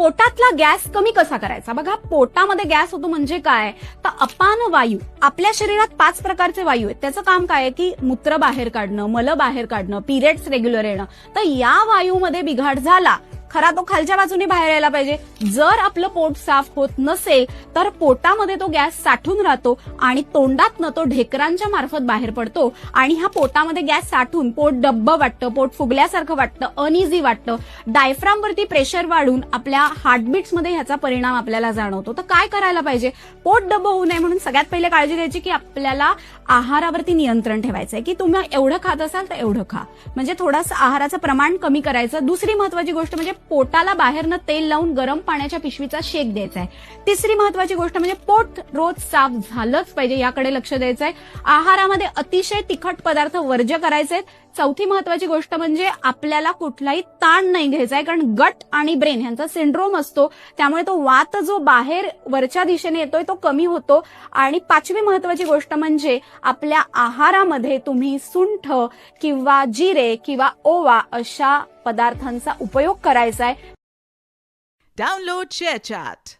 पोटातला gas कमी कसा करायचा? बघा, पोटामध्ये गॅस होतो म्हणजे काय? तर अपान वायू. आपल्या शरीरात 5 प्रकारचे वायू आहेत. त्याचं काम काय आहे की मूत्र बाहेर काढणं, मल बाहेर काढणं, पिरियड्स रेग्युलर येणं. तर या वायूमध्ये बिघाड झाला, खरा तो खालच्या बाजूने बाहेर यायला पाहिजे. जर आपलं पोट साफ होत नसेल तर पोटामध्ये तो गॅस साठून राहतो आणि तोंडातनं तो ढेकरांच्या मार्फत बाहेर पडतो आणि हा पोटामध्ये गॅस साठून पोट डब्बं वाटतं, पोट फुगल्यासारखं वाटतं, अनइझी वाटतं. डायफ्रामवरती प्रेशर वाढून आपल्या हार्टबीट्समध्ये ह्याचा परिणाम आपल्याला जाणवतो. तर काय करायला पाहिजे? पोट डब्बं होऊ नये म्हणून सगळ्यात पहिले काळजी घ्यायची की आपल्याला आहारावरती नियंत्रण ठेवायचंय की तुम्ही एवढं खात असाल तर एवढं खा, म्हणजे थोडंसं आहाराचं प्रमाण कमी करायचं. दुसरी महत्वाची गोष्ट म्हणजे पोटाला बाहेरनं तेल लावून गरम पाण्याच्या पिशवीचा शेक द्यायचा आहे. तिसरी महत्वाची गोष्ट म्हणजे पोट रोज साफ झालंच पाहिजे, याकडे लक्ष द्यायचंय. आहारामध्ये अतिशय तिखट पदार्थ वर्ज्य करायचे आहेत. चौथी महत्वाची गोष्ट म्हणजे आपल्याला कुठलाही ताण नाही घ्यायचा आहे, कारण गट आणि ब्रेन यांचा सिंड्रोम असतो, त्यामुळे तो वात जो बाहेर वरच्या दिशेने येतोय तो कमी होतो. आणि 5वी महत्वाची गोष्ट म्हणजे आपल्या आहारामध्ये तुम्ही सुंठ किंवा जिरे किंवा ओवा अशा पदार्थांचा उपयोग करायचा आहे. Download ShareChat.